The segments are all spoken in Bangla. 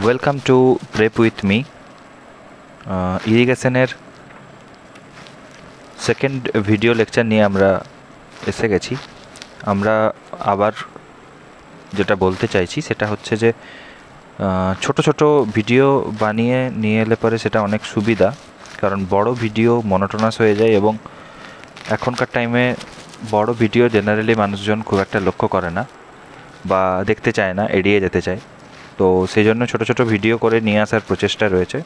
Welcome to prep with me. ইরিগেশনের সেকেন্ড ভিডিও লেকচার নিয়ে আমরা এসে গেছি। আমরা আবার যেটা বলতে চাইছি সেটা হচ্ছে যে ছোট ছোট ভিডিও বানিয়ে নিয়ে এলে পরে সেটা অনেক সুবিধা, কারণ বড় ভিডিও মনোটোনাস হয়ে যায় এবং এখনকার টাইমে বড় ভিডিও জেনারেলি মানুষজন খুব একটা লক্ষ্য করে না বা দেখতে চায় না, এড়িয়ে যেতে চায়। তো সেই জন্য ছোটো ছোটো ভিডিও করে নিয়ে আসার প্রচেষ্টা রয়েছে।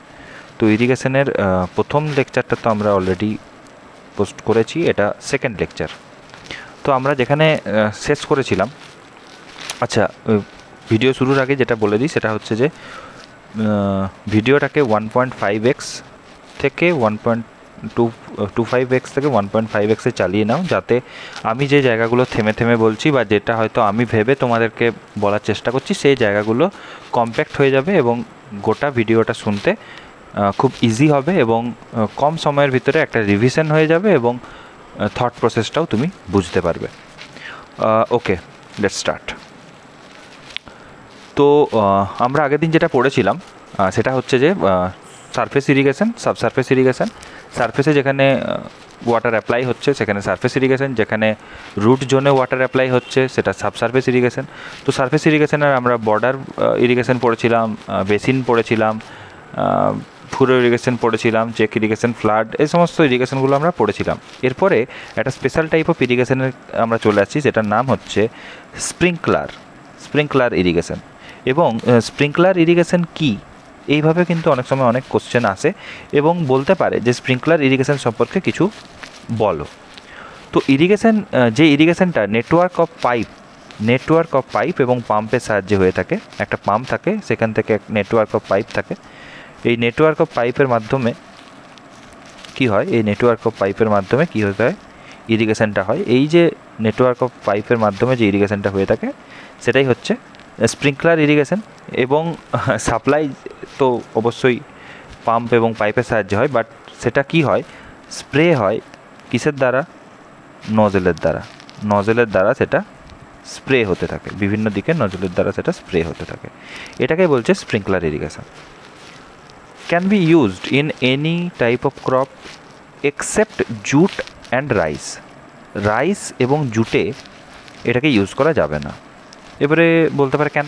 তো ইরিগেশনের প্রথম লেকচারটা তো আমরা অলরেডি পোস্ট করেছি, এটা সেকেন্ড লেকচার। তো আমরা যেখানে শেষ করেছিলাম, আচ্ছা ভিডিও শুরুর আগে যেটা বলে দিই সেটা হচ্ছে যে ভিডিওটাকে 1.5x থেকে 1.25x থেকে 1.5xে চালিয়ে নাও, যাতে আমি যে জায়গাগুলো থেমে থেমে বলছি বা যেটা হয়তো আমি ভেবে তোমাদেরকে বলার চেষ্টা করছি সেই জায়গাগুলো কম্প্যাক্ট হয়ে যাবে এবং গোটা ভিডিওটা শুনতে খুব ইজি হবে এবং কম সময়ের ভিতরে একটা রিভিশন হয়ে যাবে এবং থট প্রসেসটাও তুমি বুঝতে পারবে। ওকে, লেটস স্টার্ট। তো আমরা আগের দিন যেটা পড়েছিলাম সেটা হচ্ছে যে সারফেস ইরিগেশন, সাবসারফেস ইরিগেশন। সারফেসে যেখানে ওয়াটার অ্যাপ্লাই হচ্ছে সেখানে সারফেস ইরিগেশন, যেখানে রুট জোনে ওয়াটার অ্যাপ্লাই হচ্ছে সেটা সাবসারফেস ইরিগেশন। তো সারফেস ইরিগেশনের আমরা বর্ডার ইরিগেশন পড়েছিলাম, বেসিন পড়েছিলাম, ফুরো ইরিগেশন পড়েছিলাম, চেক ইরিগেশন, ফ্লাড, এই সমস্ত ইরিগেশনগুলো আমরা পড়েছিলাম। এরপরে একটা স্পেশাল টাইপ অফ ইরিগেশনের আমরা চলে আসছি, যেটার নাম হচ্ছে স্প্রিংকলার ইরিগেশন। এবং স্প্রিংকলার ইরিগেশন কী, এইভাবে কিন্তু অনেক সময় অনেক কোশ্চেন আসে এবং বলতে পারে যে স্প্রিংকলার ইরিগেশন সম্পর্কে কিছু বলো। তো ইরিগেশন, যে ইরিগেশনটা নেটওয়ার্ক অফ পাইপ এবং পাম্পের সাহায্যে হয়ে থাকে, একটা পাম্প থাকে, সেখান থেকে এক নেটওয়ার্ক অফ পাইপ থাকে। এই নেটওয়ার্ক অফ পাইপের মাধ্যমে কি হয়, কী হতে হয়, ইরিগেশনটা হয়। এই যে নেটওয়ার্ক অফ পাইপের মাধ্যমে যে ইরিগেশনটা হয়ে থাকে সেটাই হচ্ছে স্প্রিংকলার ইরিগেশন। এবং সাপ্লাই তো অবশ্যই পাম্প এবং পাইপের সাহায্যে হয়, বাট সেটা কি হয়, স্প্রে হয় কিসের দ্বারা, নজেলের দ্বারা সেটা স্প্রে হতে থাকে, বিভিন্ন দিকে নজলের দ্বারা সেটা স্প্রে হতে থাকে। এটাকে বলছে sprinkler irrigation. Can be used in any type of crop except jute and rice এবং জুটে এটাকে ইউজ করা যাবে না। এবারে বলতে পারে কেন?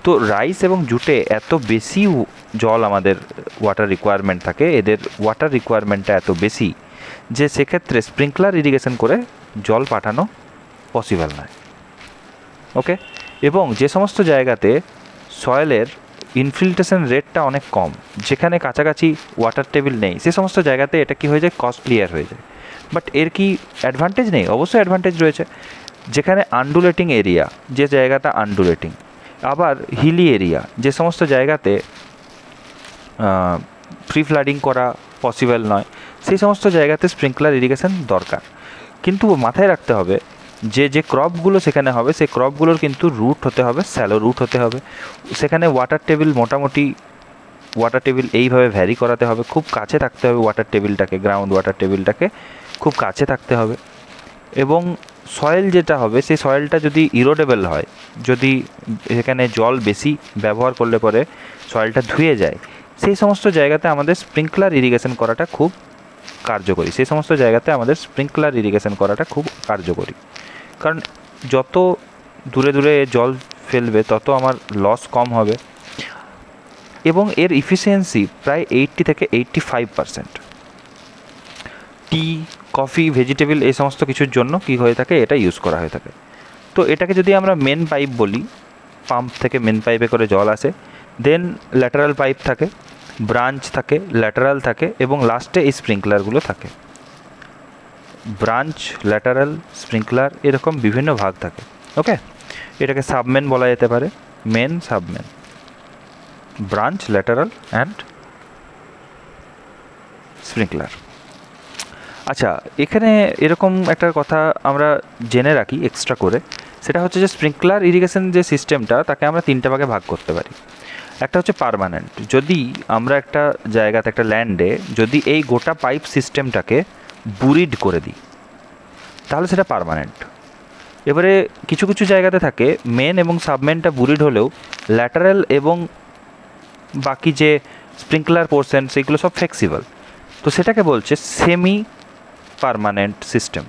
তো রাইস এবং জুটে এত বেশি জল আমাদের ওয়াটার রিকোয়ারমেন্ট থাকে, এদের ওয়াটার রিকোয়ারমেন্টটা এত বেশি যে সেক্ষেত্রে স্প্রিংকলার ইরিগেশন করে জল পাঠানো পসিবল নয়। ওকে, এবং যে সমস্ত জায়গাতে সয়েলের ইনফিল্ট্রেশন রেটটা অনেক কম, যেখানে কাছাকাছি ওয়াটার টেবিল নেই, সে সমস্ত জায়গাতে এটা কি হয়ে যায়, কস্টলিয়ার হয়ে যায়। বাট এর কি অ্যাডভান্টেজ নেই? অবশ্যই অ্যাডভান্টেজ রয়েছে। যেখানে আনডুলেটিং এরিয়া, যে জায়গাটা আনডুলেটিং, আবার হিলি এরিয়া, যে সমস্ত জায়গাতে ফ্রি ফ্লাডিং করা পসিবল নয়, সেই সমস্ত জায়গাতে স্প্রিংকলার ইরিগেশন দরকার। কিন্তু মাথায় রাখতে হবে যে ক্রপগুলো সেখানে হবে, সেই ক্রপগুলোর কিন্তু রুট হতে হবে, স্যালো রুট হতে হবে। সেখানে ওয়াটার টেবিল মোটামুটি এইভাবে ভ্যারি করাতে হবে, খুব কাছে থাকতে হবে ওয়াটার টেবিলটাকে, গ্রাউন্ড ওয়াটার টেবিলটাকে খুব কাছে থাকতে হবে। এবং সয়েল যেটা হবে, সেই সয়েলটা যদি ইরোডেবল হয়, যদি সেখানে জল বেশি ব্যবহার করলে পরে সয়েলটা ধুয়ে যায়, সেই সমস্ত জায়গাতে আমাদের স্প্রিংকলার ইরিগেশন করাটা খুব কার্যকরী। কারণ যত দূরে দূরে জল ফেলবে তত আমার লস কম হবে এবং এর ইফিসিয়েন্সি প্রায় 80 থেকে 85%। টি, কফি, ভেজিটেবল, এই সমস্ত কিছুর জন্য কি হয়ে থাকে, এটা ইউজ করা হয়ে থাকে। তো এটাকে যদি আমরা মেন পাইপ বলি, পাম্প থেকে মেন পাইপে করে জল আসে, দেন ল্যাটারাল পাইপ থাকে, ব্রাঞ্চ থাকে, ল্যাটারাল থাকে এবং লাস্টে এই স্প্রিংকলারগুলো থাকে। ব্রাঞ্চ, ল্যাটারাল, স্প্রিংকলার, এরকম বিভিন্ন ভাগ থাকে। ওকে, এটাকে সাবমেন বলা যেতে পারে, main, submain, branch, lateral and sprinkler. আচ্ছা, এখানে এরকম একটা কথা আমরা জেনে রাখি এক্সট্রা করে, সেটা হচ্ছে যে স্প্রিংকলার ইরিগেশন যে সিস্টেমটা, তাকে আমরা 3টে ভাগে ভাগ করতে পারি। একটা হচ্ছে পার্মানেন্ট, যদি আমরা একটা জায়গাতে, একটা ল্যান্ডে যদি এই গোটা পাইপ সিস্টেমটাকে বুরিড করে দিই তাহলে সেটা পার্মানেন্ট। এবারে কিছু কিছু জায়গাতে থাকে মেন এবং সাবমেনটা বুরিড হলেও ল্যাটারাল এবং বাকি যে স্প্রিংকলার পোর্শন সেগুলো সব ফ্লেক্সিবল, তো সেটাকে বলছে সেমি পারমানেন্ট সিস্টেম।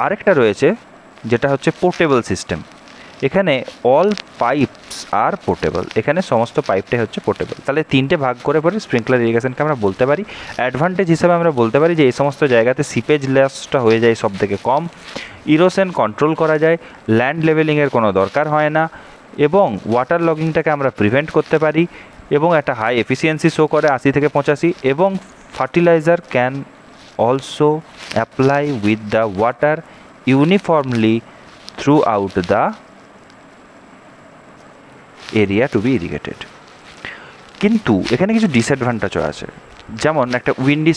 আরেকটা রয়েছে যেটা হচ্ছে পোর্টেবল সিস্টেম। এখানে অল পাইপস আর পোর্টেবল, এখানে সমস্ত পাইপটাই হচ্ছে পোর্টেবল। তাহলে তিনটে ভাগ করে পরে স্প্রিংকলার ইরিগেশনকে আমরা বলতে পারি। অ্যাডভান্টেজ হিসাবে আমরা বলতে পারি যে এই সমস্ত জায়গাতে সিপেজ লসটা হয়ে যায় সব থেকে কম, ইরোশন কন্ট্রোল করা যায়, ল্যান্ড লেভেলিংয়ের কোনো দরকার হয় না, এবং ওয়াটার লগিংটাকে আমরা প্রিভেন্ট করতে পারি, এবং একটা হাই এফিসিয়েন্সি শো করে 80 থেকে 85, এবং fertilizer can also apply with the water uniformly throughout the area to be irrigated. কিন্তু এখানে কিছু ডিসঅ্যাডভান্টেজও আছে, যেমন একটা উইন্ডি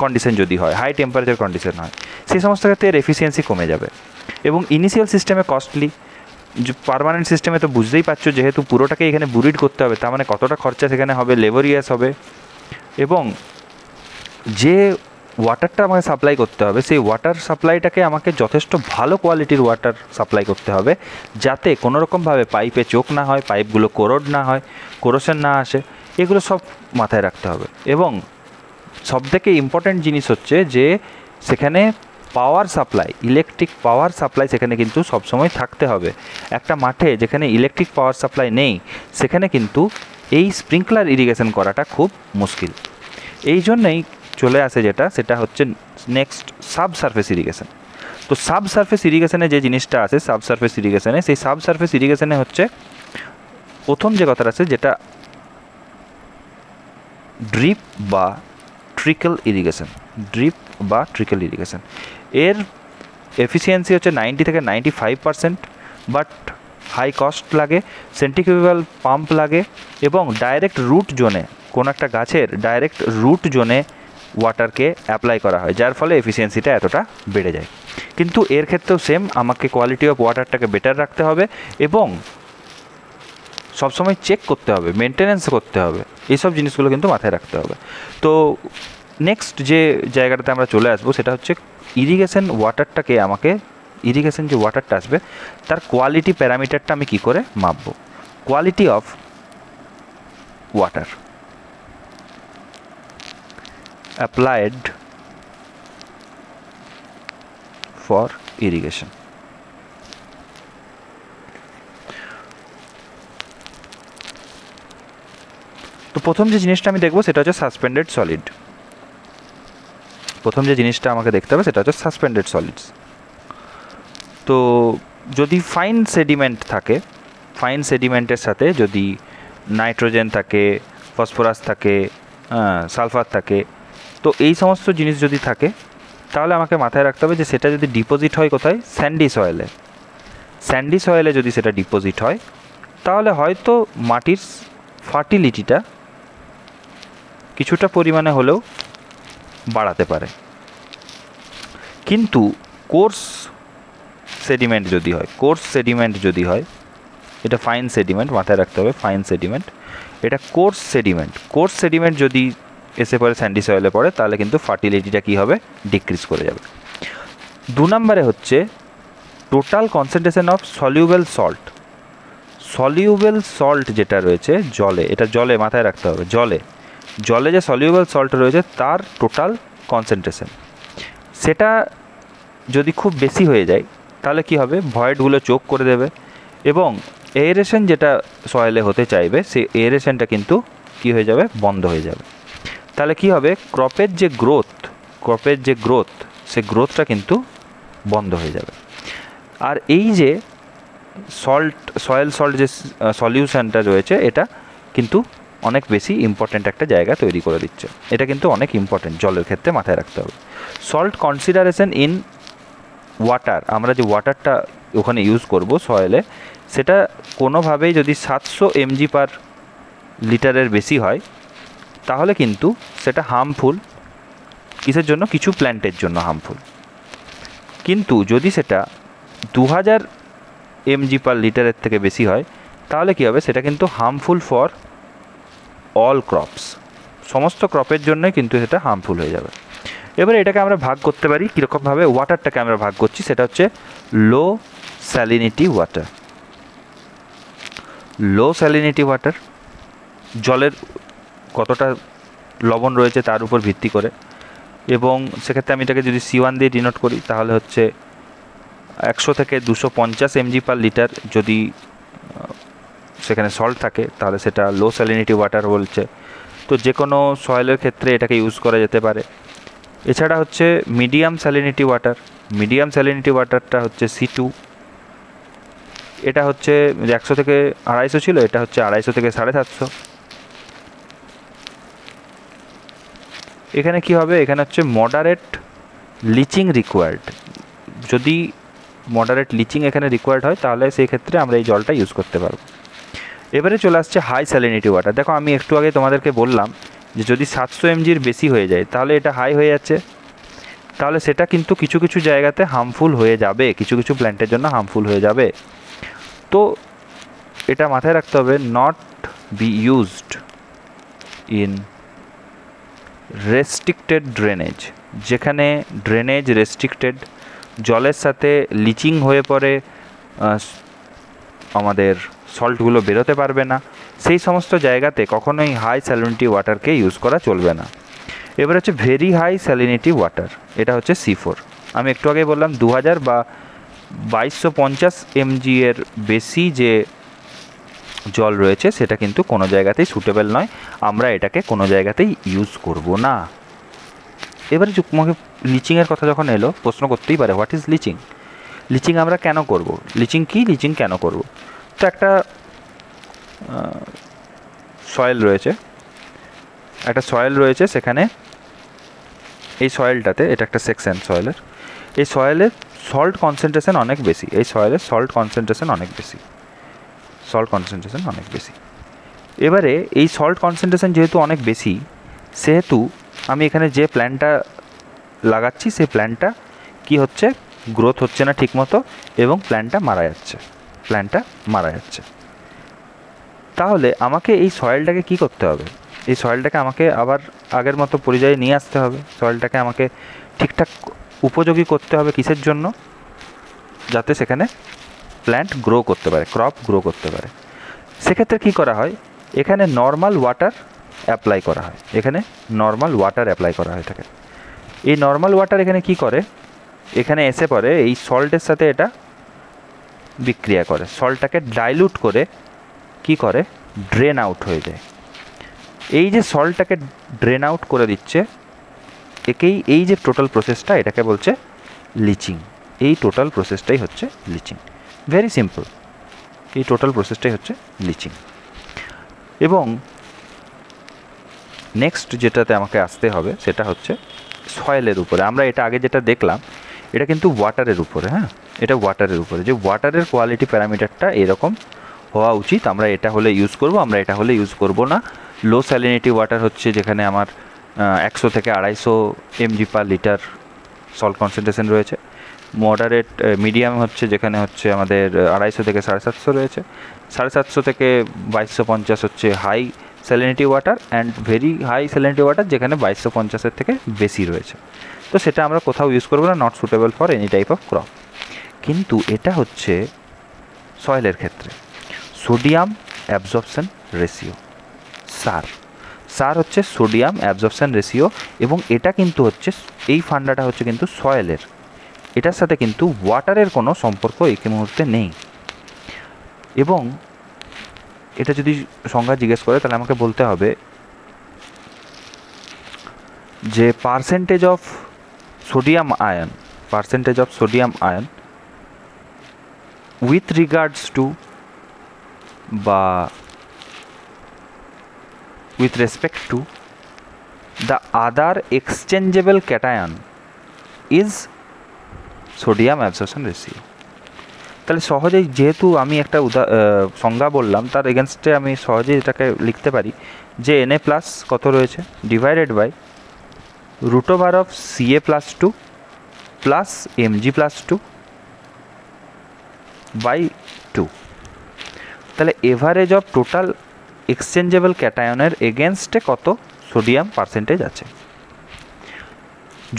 কন্ডিশন যদি হয়, হাই টেম্পারেচার কন্ডিশন হয়, সেই সমস্ত ক্ষেত্রে এর এফিসিয়েন্সি কমে যাবে, এবং ইনিশিয়াল সিস্টেমে কস্টলি। পার্মানেন্ট সিস্টেমে তো বুঝতেই পারছো, যেহেতু পুরোটাকে এখানে বুরিড করতে হবে, তার মানে কতটা খরচা সেখানে হবে, লেবরিয়াস হবে, এবং যে ওয়াটারটা আমাকে সাপ্লাই করতে হবে সেই ওয়াটার সাপ্লাইটাকে আমাকে যথেষ্ট ভালো কোয়ালিটির ওয়াটার সাপ্লাই করতে হবে, যাতে কোনোরকমভাবে পাইপে চোক না হয়, পাইপগুলো কোরোড না হয়, কোরোশন না আসে, এগুলো সব মাথায় রাখতে হবে। এবং সবথেকে ইম্পর্ট্যান্ট জিনিস হচ্ছে যে সেখানে power supply, electric power supply সেখানে কিন্তু সবসময় থাকতে হবে। একটা মাঠে যেখানে ইলেকট্রিক পাওয়ার সাপ্লাই নেই, সেখানে কিন্তু এই স্প্রিংকলার ইরিগেশন করাটা খুব মুশকিল। এই জন্যই চলে আসে যেটা, সেটা হচ্ছে নেক্সট সাবসারফেস ইরিগেশন। তো সাবসারফেস ইরিগেশনে যে জিনিসটা আছে, সাবসারফেস ইরিগেশনে, সেই সাবসারফেস ইরিগেশনে হচ্ছে প্রথম যে কথাটা আছে যেটা ড্রিপ বা ট্রিকল ইরিগেশন। ড্রিপ বা ট্রিকল ইরিগেশন এর এফিসিয়েন্সি হচ্ছে 90 থেকে 95%, বাট হাই কস্ট লাগে, সেন্ট্রিফিউগাল পাম্প লাগে, এবং ডাইরেক্ট রুট জোনে, কোনো একটা গাছের ডাইরেক্ট রুট জোনে ওয়াটারকে অ্যাপ্লাই করা হয়, যার ফলে এফিসিয়েন্সিটা এতটা বেড়ে যায়। কিন্তু এর ক্ষেত্রেও সেম, আমাকে কোয়ালিটি অফ ওয়াটারটাকে বেটার রাখতে হবে, এবং সবসময় চেক করতে হবে, মেনটেনেন্স করতে হবে, এইসব জিনিসগুলো কিন্তু মাথায় রাখতে হবে। তো নেক্সট যে জায়গাটাতে আমরা চলে আসবো সেটা হচ্ছে ইরিগেশন ওয়াটারটাকে আমাকে, ইরিগেশন যে ওয়াটারটা আসবে তার কোয়ালিটি প্যারামিটারটা আমি কী করে মাপবো। Quality of water applied for irrigation. তো প্রথম যে জিনিসটা আমি দেখবো সেটা হচ্ছে সাসপেন্ডেড সলিড। প্রথম যে জিনিসটা আমাকে দেখতে হবে সেটা হচ্ছে সাসপেন্ডেড সলিডস। তো যদি ফাইন সেডিমেন্ট থাকে, ফাইন সেডিমেন্টের সাথে যদি নাইট্রোজেন থাকে, ফসফরাস থাকে, সালফার থাকে, তো এই সমস্ত জিনিস যদি থাকে তাহলে আমাকে মাথায় রাখতে হবে যে সেটা যদি ডিপোজিট হয় কোথায়, স্যান্ডি সয়েলে। স্যান্ডি সয়েলে যদি সেটা ডিপোজিট হয় তাহলে হয়তো মাটির ফার্টিলিটিটা কিছুটা পরিমাণে হলেও বাড়াতে পারে। কিন্তু কোর্স সেডিমেন্ট যদি হয়, কোর্স সেডিমেন্ট যদি হয়, এটা ফাইন সেডিমেন্ট, মাথায় রাখতে হবে ফাইন সেডিমেন্ট, এটা কোর্স সেডিমেন্ট। কোর্স সেডিমেন্ট যদি এসে পরে স্যান্ডি সয়েলে পড়ে তাহলে কিন্তু ফার্টিলিটিটা কী হবে, ডিক্রিজ করে যাবে। 2 নম্বরে হচ্ছে total concentration of soluble salt. Soluble salt যেটা রয়েছে জলে, এটা জলে মাথায় রাখতে হবে, জলে জলে যে সলিউবেল সল্ট রয়েছে তার টোটাল কনসেন্ট্রেশন, সেটা যদি খুব বেশি হয়ে যায় তাহলে কি হবে, ভয়েডগুলো চোক করে দেবে, এবং এয়ারেশন যেটা সয়েলে হতে চাইবে সেই এয়ারেশনটা কিন্তু কী হয়ে যাবে, বন্ধ হয়ে যাবে। তাহলে কি হবে, ক্রপের যে গ্রোথ সে গ্রোথটা কিন্তু বন্ধ হয়ে যাবে। আর এই যে সয়েল সল্ট যে সলিউশনটা রয়েছে এটা কিন্তু অনেক বেশি ইম্পর্ট্যান্ট একটা জায়গা তৈরি করে দিচ্ছে, এটা কিন্তু অনেক ইম্পর্ট্যান্ট জলের ক্ষেত্রে, মাথায় রাখতে হবে। সল্ট কনসিডারেশন ইন ওয়াটার, আমরা যে ওয়াটারটা ওখানে ইউজ করব সয়েলে, সেটা কোনোভাবেই যদি 700 mg পার লিটারের বেশি হয় তাহলে কিন্তু সেটা হার্মফুল। কিসের জন্য, কিছু প্ল্যান্টের জন্য হার্মফুল। কিন্তু যদি সেটা 2000 mg পার লিটারের থেকে বেশি হয় তাহলে কী হবে, সেটা কিন্তু হার্মফুল ফর অল ক্রপস, সমস্ত ক্রপের জন্যই কিন্তু সেটা হার্মফুল হয়ে যাবে। এবারে এটাকে আমরা ভাগ করতে পারি কীরকমভাবে, ওয়াটারটাকে আমরা ভাগ করছি, সেটা হচ্ছে লো স্যালিনিটি ওয়াটার। লো স্যালিনিটি ওয়াটার জলের কতটা লবণ রয়েছে তার উপর ভিত্তি করে, এবং সেক্ষেত্রে আমি এটাকে যদি C1 দিয়ে ডিনোট করি তাহলে হচ্ছে 100 থেকে 250 mg/লিটার যদি সেখানে সল্ট থাকে তাহলে সেটা লো স্যালিনিটি ওয়াটার বলছে। তো যে কোনো সয়েলের ক্ষেত্রে এটাকে ইউজ করা যেতে পারে। এছাড়া হচ্ছে medium salinity water, medium salinity ওয়াটারটা হচ্ছে C2, এটা হচ্ছে 100 থেকে 250 ছিল, এটা হচ্ছে 250 থেকে 750। এখানে কি হবে, এখানে হচ্ছে মডারেট লিচিং রিকোয়ার্ড। যদি মডারেট লিচিং এখানে রিকোয়ার্ড হয় তাহলে সেই ক্ষেত্রে আমরা এই জলটা ইউজ করতে পারবো। এবারে চলে আসছে হাই স্যালিনিটি ওয়াটার। দেখো আমি একটু আগে তোমাদেরকে বললাম যে যদি 700 mg-র বেশি হয়ে যায় তাহলে এটা হাই হয়ে যাচ্ছে, তাহলে সেটা কিন্তু কিছু কিছু জায়গাতে হার্মফুল হয়ে যাবে, কিছু কিছু প্ল্যান্টের জন্য হার্মফুল হয়ে যাবে। তো এটা মাথায় রাখতে হবে, not be used in restricted drainage. যেখানে ড্রেনেজ রেস্ট্রিক্টেড, জলের সাথে লিচিং হয়ে পড়ে আমাদের সল্টগুলো বেরোতে পারবে না, সেই সমস্ত জায়গাতে কখনোই হাই স্যালিনিটি ওয়াটারকে ইউজ করা চলবে না। এবার হচ্ছে ভেরি হাই স্যালিনিটি ওয়াটার, এটা হচ্ছে C4। আমি একটু আগে বললাম 2000 বা 2250 mg এর বেশি যে জল রয়েছে সেটা কিন্তু কোনো জায়গাতেই সুটেবল নয়, আমরা এটাকে কোনো জায়গাতেই ইউজ করব না। এবারে তোমাকে লিচিংয়ের কথা যখন এলো, প্রশ্ন করতেই পারে হোয়াট ইজ লিচিং, লিচিং আমরা কেন করব, লিচিং কি, লিচিং কেন করব। তো একটা সয়েল রয়েছে, একটা সয়েল রয়েছে, সেখানে এই সয়েলটাতে, এটা একটা সেকশন সয়েলের, এই সয়েলের সল্ট কনসেন্ট্রেশন অনেক বেশি, এই সয়েলের সল্ট কনসেন্ট্রেশন অনেক বেশি, সল্ট কনসেন্ট্রেশন অনেক বেশি। এবারে এই সল্ট কনসেন্ট্রেশন যেহেতু অনেক বেশি, সেহেতু আমি এখানে যে প্ল্যান্টটা লাগাচ্ছি সেই প্ল্যান্টটা কি হচ্ছে, গ্রোথ হচ্ছে না ঠিকমতো এবং প্ল্যান্টটা মারা যাচ্ছে, প্ল্যান্টটা মারা যাচ্ছে। তাহলে আমাকে এই সয়েলটাকে কি করতে হবে, এই সয়েলটাকে আমাকে আবার আগের মতো পরিযায়ী নিয়ে আসতে হবে, সয়েলটাকে আমাকে ঠিকঠাক উপযোগী করতে হবে, কিসের জন্য, যাতে সেখানে প্ল্যান্ট গ্রো করতে পারে, ক্রপ গ্রো করতে পারে। সেক্ষেত্রে কী করা হয়, এখানে নর্মাল ওয়াটার অ্যাপ্লাই করা হয়, এখানে নর্মাল ওয়াটার অ্যাপ্লাই করা হয়ে থাকে। এই নর্মাল ওয়াটার এখানে কি করে, এখানে এসে পড়ে এই সল্টের সাথে এটা বিক্রিয়া করে, সল্টটাকে ডাইলুট করে কি করে, ড্রেন আউট হয়ে যায়। এই যে সল্টটাকে ড্রেন আউট করে দিচ্ছে, একেই এই যে টোটাল প্রসেসটা, এটাকে বলছে লিচিং। এই টোটাল প্রসেসটাই হচ্ছে লিচিং, ভেরি সিম্পল, এই টোটাল প্রসেসটাই হচ্ছে লিচিং। এবং নেক্সট যেটাতে আমাকে আসতে হবে সেটা হচ্ছে সয়েলের উপরে। আমরা এটা আগে যেটা দেখলাম এটা কিন্তু ওয়াটারের উপরে, হ্যাঁ এটা ওয়াটারের উপরে, যে ওয়াটারের কোয়ালিটি প্যারামিটারটা এরকম হওয়া উচিত, আমরা এটা হলে ইউজ করব, আমরা এটা হলে ইউজ করব না। লো স্যালিনিটি ওয়াটার হচ্ছে যেখানে আমার 100 থেকে 250 mg/লিটার সল্ট কনসেন্ট্রেশন রয়েছে। মডারেট মিডিয়াম হচ্ছে যেখানে হচ্ছে আমাদের 250 থেকে 750 রয়েছে। 750 থেকে 2250 হচ্ছে high salinity water, and very high salinity water যেখানে 2250-এর থেকে বেশি রয়েছে। তো সেটা আমরা কোথাও ইউজ করবো না, not suitable for any type of crop. কিন্তু এটা হচ্ছে সয়েলের ক্ষেত্রে সোডিয়াম অ্যাবজর্পশন রেশিও, সার হচ্ছে সোডিয়াম অ্যাবজর্পশন রেশিও, এবং এটা কিন্তু হচ্ছে, এই ফান্ডাটা হচ্ছে কিন্তু সয়েলের, এটার সাথে কিন্তু ওয়াটারের কোনো সম্পর্ক এই মুহূর্তে নেই। এবং এটা যদি সংজ্ঞা জিজ্ঞেস করে তাহলে আমাকে বলতে হবে যে percentage of sodium ion with regards to বা with respect to the other exchangeable cation is sodium absorption ratio। তাহলে সহজেই, যেহেতু আমি একটা সংজ্ঞা বললাম, তার এগেনস্টে আমি সহজেই এটাকে লিখতে পারি যে Na প্লাস কত রয়েছে, divided by √of Ca+2 plus Mg+2 by 2। তাহলে এভারেজ অফ টোটাল এক্সচেঞ্জেবল ক্যাটায়নের এগেনস্টে কত সোডিয়াম পার্সেন্টেজ আছে।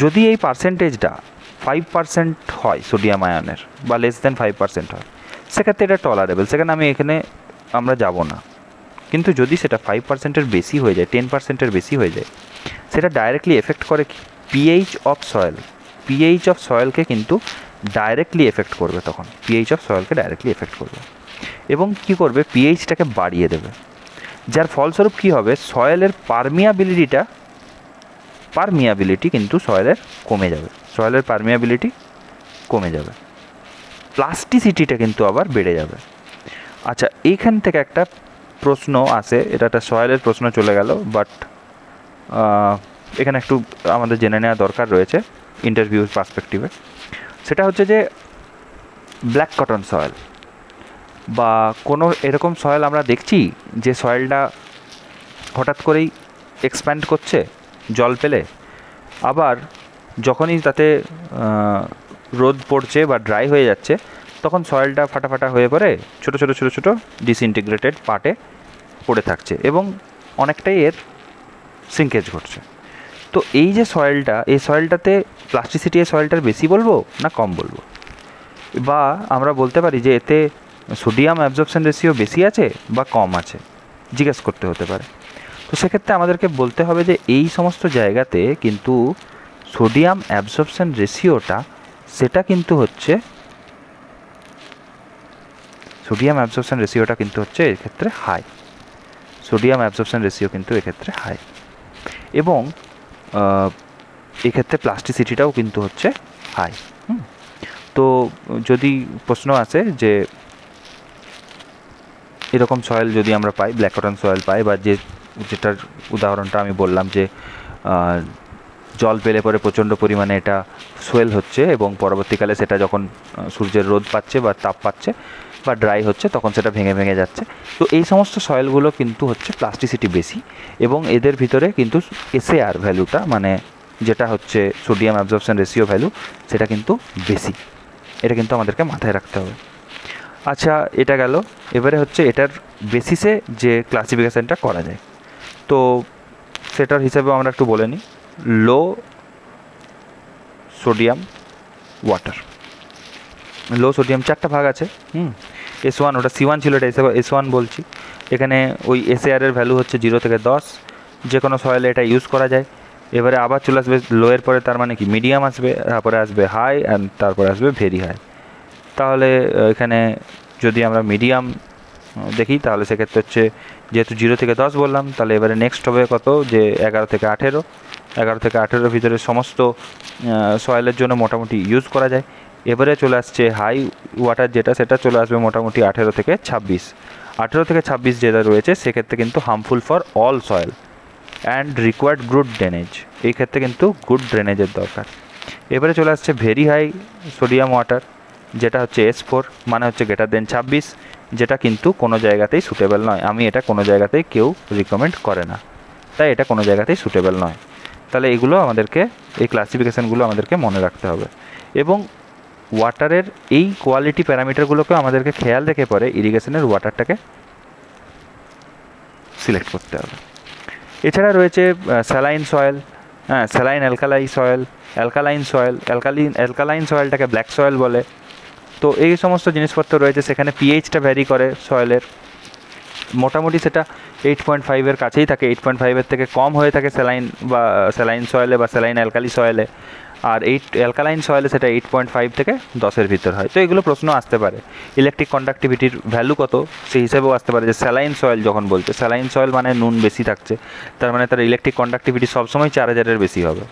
যদি এই পার্সেন্টেজটা 5% হয় সোডিয়াম আয়নের, বা লেস দেন 5% হয়, সেক্ষেত্রে এটা টলারেবল, সেখানে আমরা যাব না, কিন্তু যদি সেটা 5%-এর বেশি হয়ে যায়, 10%-এর বেশি হয়ে যায়, সেটা ডাইরেক্টলি এফেক্ট করে pH of soil. PH of সয়েলকে কিন্তু ডাইরেক্টলি এফেক্ট করবে, তখন পিএইচ অফ সয়েলকে ডাইরেক্টলি এফেক্ট করবে এবং কি করবে, পিএইচটাকে বাড়িয়ে দেবে, যার ফলস্বরূপ কী হবে, সয়েলের পারমিয়াবিলিটি কিন্তু সয়েলের কমে যাবে, সয়েলের পারমিয়াবিলিটি কমে যাবে, প্লাস্টিসিটিটা কিন্তু আবার বেড়ে যাবে। আচ্ছা, এইখান থেকে একটা প্রশ্ন আসে, এটা একটা সয়েলের প্রশ্ন চলে গেল, বাট এখানে একটু আমাদের জেনে নেওয়া দরকার রয়েছে ইন্টারভিউ পার্সপেক্টিভে। সেটা হচ্ছে যে ব্ল্যাক কটন সয়েল বা কোনো এরকম সয়েল আমরা দেখছি যে সয়েলটা হঠাৎ করেই এক্সপ্যান্ড করছে জল পেলে, আবার যখনই তাতে রোদ পড়ছে বা ড্রাই হয়ে যাচ্ছে তখন সয়েলটা ফাটা হয়ে পড়ে ছোটো ছোটো ডিসইন্টিগ্রেটেড পার্টে পড়ে থাকছে এবং অনেকটাই এর সিঙ্কেজ ঘটছে। তো এই যে সয়েলটা, এই সয়েলটাতে প্লাস্টিসিটি এই সয়েলটার বেশি বলবো না কম বলবো, বা আমরা বলতে পারি যে এতে সোডিয়াম অ্যাবজর্পশন রেশিও বেশি আছে বা কম আছে, জিজ্ঞেস করতে হতে পারে। তো সেক্ষেত্রে আমাদেরকে বলতে হবে যে এই সমস্ত জায়গাতে কিন্তু সোডিয়াম অ্যাবজর্পশন রেশিওটা সেটা কিন্তু হচ্ছে এক্ষেত্রে হাই, সোডিয়াম অ্যাবজর্পশন রেশিও কিন্তু এক্ষেত্রে হাই, এবং এক্ষেত্রে প্লাস্টিসিটিটাও কিন্তু হচ্ছে হাই। তো যদি প্রশ্ন আসে যে এরকম সয়েল যদি আমরা পাই, ব্ল্যাক কটন সয়েল পাই, বা যেটার উদাহরণটা আমি বললাম যে জল পেলে পরে প্রচণ্ড পরিমাণে এটা সোয়েল হচ্ছে এবং পরবর্তীকালে সেটা যখন সূর্যের রোদ পাচ্ছে বা তাপ পাচ্ছে বা ড্রাই হচ্ছে তখন সেটা ভেঙে যাচ্ছে, তো এই সমস্ত সয়েলগুলো কিন্তু হচ্ছে প্লাস্টিসিটি বেশি এবং এদের ভিতরে কিন্তু এসএআর ভ্যালুটা, মানে যেটা হচ্ছে সোডিয়াম অ্যাবজর্পশন রেশিও ভ্যালু, সেটা কিন্তু বেশি। এটা কিন্তু আমাদেরকে মাথায় রাখতে হবে। আচ্ছা, এটা গেল। এবারে হচ্ছে এটার বেসিসে যে ক্লাসিফিকেশানটা করা যায়, তো সেটার হিসাবেও আমরা একটু বলে নিই। লো সোডিয়াম ওয়াটার, লো সোডিয়াম 4টা ভাগ আছে। S1, ওটা C1 ছিল, এটা S1 বলছি। এখানে ওই এসএআরের ভ্যালু হচ্ছে 0 থেকে 10, যে কোনো সয়েলে এটা ইউজ করা যায়। এবারে আবার চলে আসবে লোয়ের পরে, তার মানে কি মিডিয়াম আসবে, তারপরে আসবে হাই, অ্যান্ড তারপরে আসবে ভেরি হাই। তাহলে এখানে যদি আমরা মিডিয়াম দেখি তাহলে সেক্ষেত্রে হচ্ছে যেহেতু 0 থেকে 10 বললাম, তাহলে এবারে নেক্সট হবে কত, যে 11 থেকে 18। 11 থেকে 18-এর ভিতরে সমস্ত সয়েলের জন্য মোটামুটি ইউজ করা যায়। এবারে চলে আসছে হাই ওয়াটার যেটা, সেটা চলে আসবে মোটামুটি 18 থেকে 26। 18 থেকে 26 যেটা রয়েছে সেক্ষেত্রে কিন্তু harmful for all soil and required good drainage, এই ক্ষেত্রে কিন্তু গুড ড্রেনেজের দরকার। এবারে চলে আসছে ভেরি হাই সোডিয়াম ওয়াটার, যেটা হচ্ছে S4, মানে হচ্ছে গ্রেটার দেন 26, যেটা কিন্তু কোনো জায়গাতেই সুটেবল নয়। আমি এটা কোনো জায়গাতেই কেউ রিকমেন্ড করে না, তাই এটা কোনো জায়গাতেই সুটেবল নয়। তাহলে এগুলো আমাদেরকে, এই ক্লাসিফিকেশানগুলো আমাদেরকে মনে রাখতে হবে এবং ওয়াটারের এই কোয়ালিটি প্যারামিটারগুলোকে আমাদেরকে খেয়াল রেখে পরে ইরিগেশনের ওয়াটারটাকে সিলেক্ট করতে হবে। এছাড়া রয়েছে saline soil, saline alkaline soil, alkaline সয়েলটাকে ব্ল্যাক সয়েল বলে। তো এই সমস্ত জিনিসপত্র রয়েছে, সেখানে পিএইচটা ভ্যারি করে সয়েলের, মোটামুটি সেটা 8.5-এর কাছেই থাকে, 8.5-এর থেকে কম হয়ে থাকে স্যালাইন সয়েলে বা স্যালাইন অ্যালকালি সয়েলে, আর অ্যালকালাইন সয়েলে সেটা 8.5 থেকে 10-এর ভিতর হয়। তো এগুলো প্রশ্ন আসতে পারে। ইলেকট্রিক কন্ডাক্টিভিটির ভ্যালু কত সেই হিসেবেও আসতে পারে, যে স্যালাইন সয়েল যখন বলছে, স্যালাইন সয়েল মানে নুন বেশি থাকছে, তার মানে তার ইলেকট্রিক কন্ডাক্টিভিটি সবসময় 4000-এর বেশি হবে,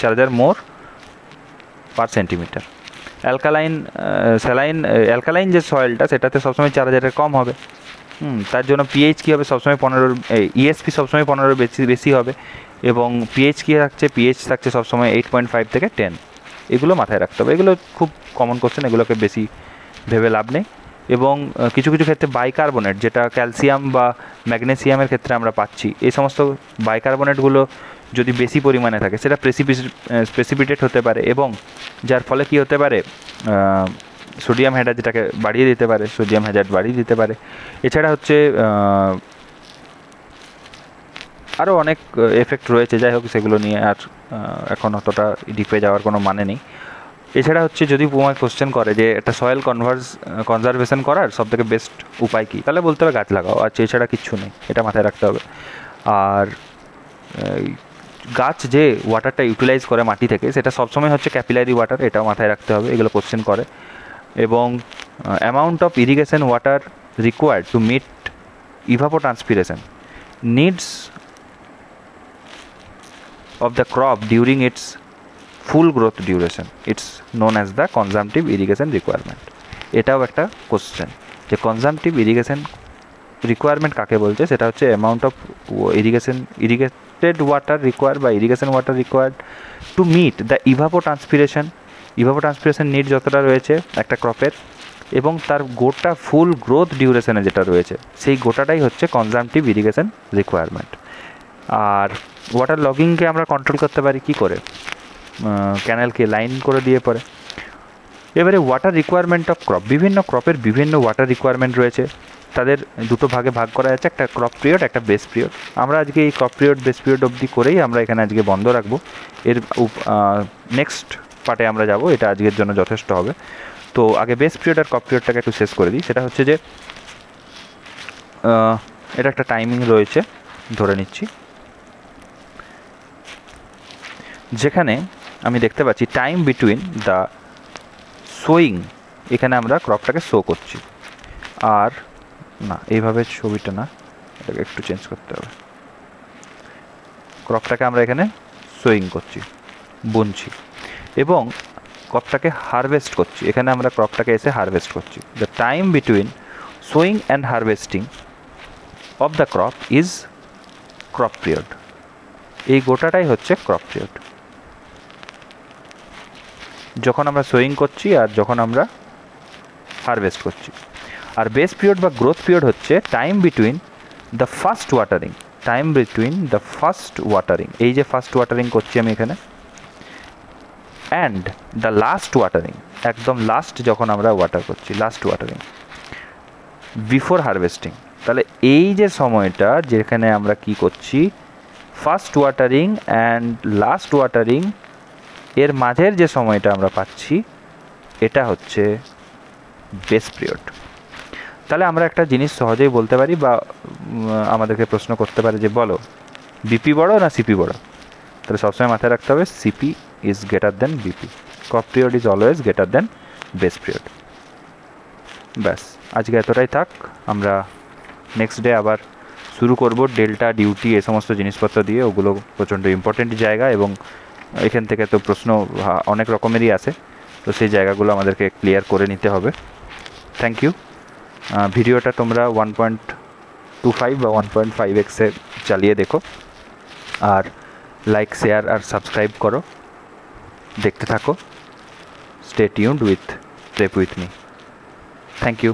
4000 মোর পার সেন্টিমিটার। অ্যালকালাইন যে সয়েলটা সেটাতে সবসময় 4000-এর কম হবে। তার জন্য পিএইচ কী হবে, সবসময় 15, ইএসপি সবসময় 15-এর বেশি হবে, এবং পিএইচ কী থাকছে, পিএইচ থাকছে সবসময় 8.5 থেকে 10। এগুলো মাথায় রাখতে হবে, এগুলো খুব কমন কোশ্চেন, এগুলোকে বেশি ভেবে লাভ নেই। এবং কিছু কিছু ক্ষেত্রে বাইকার্বনেট, যেটা ক্যালসিয়াম বা ম্যাগনেসিয়ামের ক্ষেত্রে আমরা পাচ্ছি, এই সমস্ত বাইকার্বনেটগুলো যদি বেশি পরিমাণে থাকে সেটা প্রেসিপিটেট হতে পারে, এবং যার ফলে কি হতে পারে, সোডিয়াম হ্যাজার্ড যেটাকে বাড়িয়ে দিতে পারে, সোডিয়াম হ্যাজার্ড বাড়িয়ে দিতে পারে। এছাড়া হচ্ছে আরও অনেক এফেক্ট রয়েছে, যাই হোক সেগুলো নিয়ে আর এখন অতটা ডিপে যাওয়ার কোনো মানে নেই। এছাড়া হচ্ছে যদি তোমায় কোশ্চেন করে যে একটা সয়েল কনজারভেশন করার সবথেকে বেস্ট উপায় কী, তাহলে বলতে হবে গাছ লাগাও, আর এছাড়া কিচ্ছু নেই, এটা মাথায় রাখতে হবে। আর গাছ যে ওয়াটারটা ইউটিলাইজ করে মাটি থেকে সেটা সবসময় হচ্ছে ক্যাপিলারি ওয়াটার, এটাও মাথায় রাখতে হবে, এগুলো কোশ্চেন করে। এবং amount of irrigation water required to meet evapotranspiration needs of the crop during its full growth duration, it's known as the consumptive irrigation requirement. এটাও একটা কোশ্চেন যে কনজামটিভ ইরিগেশন রিকোয়ারমেন্ট কাকে বলছে, সেটা হচ্ছে amount of irrigated water required বা irrigation water required to meet the evapotranspiration need যতটা রয়েছে একটা ক্রপের, এবং তার গোটা ফুল গ্রোথ ডিউরেশনে যেটা রয়েছে সেই গোটাটাই হচ্ছে কনজামটিভ ইরিগেশন রিকোয়ারমেন্ট। আর ওয়াটার লগিংকে আমরা কন্ট্রোল করতে পারি কী করে, ক্যানেলকে লাইন করে দিয়ে পরে। এবারে ওয়াটার রিকোয়ারমেন্ট অফ ক্রপ, বিভিন্ন ক্রপের বিভিন্ন ওয়াটার রিকোয়ারমেন্ট রয়েছে, তাদের দুটো ভাগে ভাগ করা যাচ্ছে, একটা ক্রপ পিরিয়ড, একটা বেস পিরিয়ড। আমরা আজকে এই ক্রপ পিরিয়ড বেস পিরিয়ড অবধি করেই আমরা এখানে আজকে বন্ধ রাখবো, এর নেক্সট পার্টে আমরা যাব, এটা আজকের জন্য যথেষ্ট হবে। তো আগে বেস পিরিয়ড আর ক্রপ পিরিয়ডটাকে একটু শেষ করে দিই। সেটা হচ্ছে যে এটা একটা টাইমিং রয়েছে ধরে নিচ্ছি, যেখানে আমি দেখতে পাচ্ছি টাইম বিটুইন দ্য সোয়িং, এখানে আমরা ক্রপটাকে শো করছি। আর না, এইভাবে ছবিটা না, এটাকে একটু চেঞ্জ করতে হবে। ক্রপটাকে আমরা এখানে সোয়িং করছি, বুনছি, এবং ক্রপটাকে হারভেস্ট করছি, এখানে আমরা ক্রপটাকে এসে হারভেস্ট করছি। The time between sewing and harvesting of the crop is crop period. এই গোটাটাই হচ্ছে ক্রপ পিরিয়ড, যখন আমরা সোয়িং করছি আর যখন আমরা হারভেস্ট করছি। আর বেস পিরিয়ড বা গ্রোথ পিরিয়ড হচ্ছে time between the first watering, এই যে ফার্স্ট ওয়াটারিং করছি আমি এখানে, অ্যান্ড দ্য লাস্ট ওয়াটারিং, একদম লাস্ট যখন আমরা ওয়াটার করছি, লাস্ট ওয়াটারিং বিফোর হারভেস্টিং। তাহলে এই যে সময়টা যেখানে আমরা কি করছি, first watering and last watering, এর মাঝের যে সময়টা আমরা পাচ্ছি, এটা হচ্ছে বেস পিরিয়ড। তাহলে আমরা একটা জিনিস সহজেই বলতে পারি, বা আমাদেরকে প্রশ্ন করতে পারে যে বলো বিপি বড় না সিপি বড়, তাহলে সবসময় মাথায় রাখতে হবে CP is greater than BP, crop period is always greater than base period. ব্যাস, আজকে এতটাই থাক, আমরা নেক্সট ডে আবার শুরু করব ডেল্টা, ডিউটি, এ সমস্ত জিনিসপত্র দিয়ে। ওগুলো প্রচণ্ড ইম্পর্টেন্ট জায়গা, এবং এখান থেকে তো প্রশ্ন অনেক রকমেরই আসে, তো সেই জায়গাগুলো আমাদেরকে ক্লিয়ার করে নিতে হবে। Thank you. ভিডিওটা তোমরা 1.25 বা 1.5x-এ চালিয়ে দেখো, আর লাইক, শেয়ার আর সাবস্ক্রাইব করো, দেখতে থাকো। Stay tuned with prep with me. Thank you.